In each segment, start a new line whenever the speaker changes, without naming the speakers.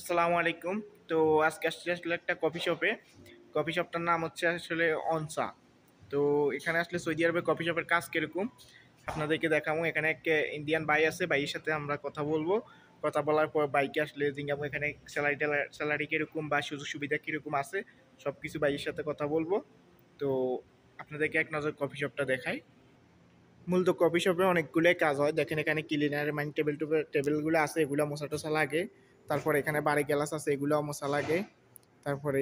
আসসালামু আলাইকুম। তো আজকে আসছি আসলে একটা কফি শপে। কফি শপটার নাম হচ্ছে আসলে অনসা। তো এখানে আসলে সৌদি আরবে কফি শপের কাজ কিরকম আপনাদেরকে দেখাবো। এখানে এক ইন্ডিয়ান ভাই আছে, ভাইয়ের সাথে আমরা কথা বলবো। কথা বলার পর বাইকে আসলে জিজ্ঞাসা এখানে স্যালারি কিরকম বা সুযোগ সুবিধা কিরকম আছে সব কিছু ভাইয়ের সাথে কথা বলবো। তো আপনাদেরকে এক নজর কফি শপটা দেখাই। মূলত কফি শপে অনেকগুলোই কাজ হয়। দেখেন এখানে ক্লিনার মাইন্ড টেবিলগুলো আছে, এগুলো মোছা টোছা লাগে। তারপরে এখানে বাড়ি গ্লাস আছে, এগুলোও মোছা লাগে। তারপরে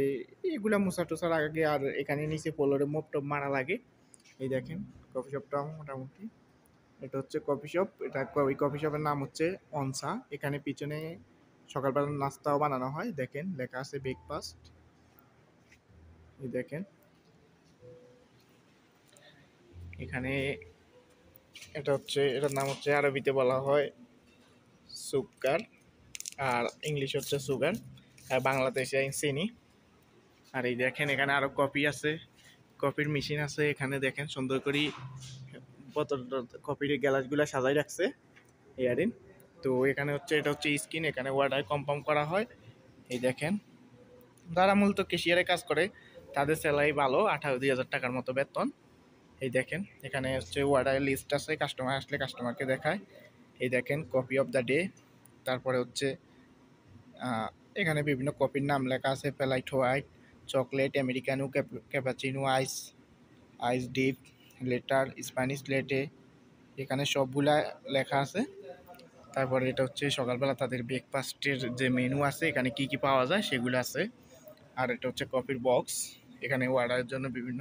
এগুলা মোছা টোছা লাগে, আর এখানে নিচে ফ্লোরে মোপ টোপ মারা লাগে। এই দেখেন কফি শপটা মোটামুটি এটা হচ্ছে কফি শপ। এটা ওই কফি শপের নাম হচ্ছে অনসা। এখানে পিছনে সকালবেলা নাস্তাও বানানো হয়, দেখেন লেখা আছে ব্রেকফাস্ট। এই দেখেন এখানে এটার নাম হচ্ছে আরবিতে বলা হয় সুগার, আর ইংলিশ হচ্ছে সুগার, আর বাংলাদেশে চিনি। আর এই দেখেন এখানে আরো কফি আছে, কফির মেশিন আছে। এখানে দেখেন সুন্দর করে বোতল কফির গ্লাসগুলো সাজাই রাখছে এয়ারিন। তো এখানে হচ্ছে এটা হচ্ছে স্ক্রিন, এখানে অর্ডার কনফার্ম করা হয়। এই দেখেন যারা মূলত কেশিয়ারে কাজ করে তাদের স্যালারি ভালো, 18,000 টাকার মতো বেতন। এই দেখেন এখানে হচ্ছে অর্ডারের লিস্ট আছে, কাস্টমার আসলে কাস্টমারকে দেখায়। এই দেখেন কপি অফ দ্য ডে। তারপরে হচ্ছে আহ, এখানে বিভিন্ন কপির নাম লেখা আছে, flat white, chocolate, Americano, cappuccino, ice ice dip, latte, Spanish latte, এখানে সবগুলা লেখা আছে। তারপরে এটা হচ্ছে সকালবেলা তাদের ব্রেকফাস্টের যে মেনু আছে, এখানে কি কি পাওয়া যায় সেগুলো আছে। আর এটা হচ্ছে কফির বক্স, এখানে অর্ডারের জন্য বিভিন্ন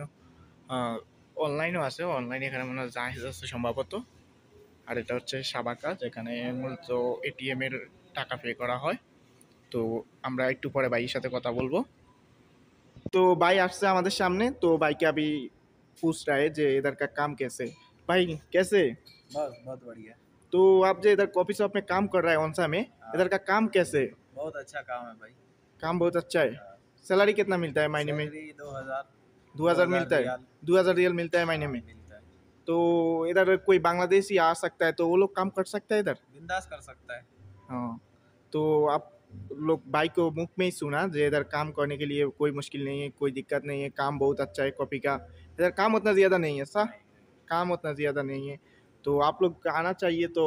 অনলাইনও আছে, অনলাইনে এখানে মনে হয় জাহেজ আছে সম্ভবত। আর এটা হচ্ছে সাবাকা, যেখানে মূলত এটিএম এর টাকা পে করা হয়। তো আমরা একটু পরে ভাইয়ের সাথে কথা বলবো। तो भाई आपसे हमारे सामने तो भाई क्या अभी पूछ रहा है जे इधर का काम कैसे भाई कैसे।
बस बहुत बढ़िया।
तो आप जो इधर कॉफी शॉप में काम कर रहा है ओनसा में,
हाँ,
इधर का काम कैसे।
बहुत अच्छा काम है भाई।
काम बहुत अच्छा है।
हाँ,
सैलरी कितना मिलता है महीने में।
सैलरी 2000।
2,000 मिलता है।
रियाल।
2,000 रियल मिलता है महीने
हाँ,
में।
मिलता है।
तो इधर कोई बांग्लादेशी आ सकता है तो वो लोग काम कर सकता है इधर।
बिंदास कर सकता है।
हाँ। तो आप लोग भाई को मुख में ही सुना जो इधर काम करने के लिए कोई मुश्किल नहीं है, कोई दिक्कत नहीं है, काम बहुत अच्छा है कॉपी का। इधर काम उतना ज़्यादा नहीं है सा,
नहीं,
काम उतना ज़्यादा नहीं है। तो आप लोग आना चाहिए तो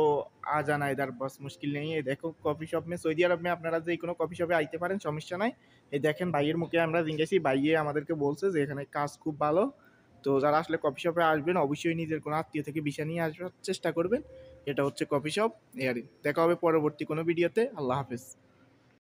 आ जाना इधर, बस मुश्किल नहीं है। देखो কফি শপ में সৌদি আরব में আপনারা যে কোনো কফি শপে আইতে পারেন, সমস্যা নাই। এই দেখেন ভাইয়ের মুখে আমরা জিজ্ঞেসি, ভাইয়ে আমাদেরকে বলছে যে এখানে কাজ খুব ভালো। তো যারা আসলে কফি শপে আসবেন অবশ্যই নিজের কোনো আত্মীয় থেকে বিষয় নিয়ে আসবার চেষ্টা করবেন। এটা হচ্ছে কফি শপ এয়ারি। দেখা হবে পরবর্তী কোনো ভিডিওতে। আল্লাহ হাফেজ।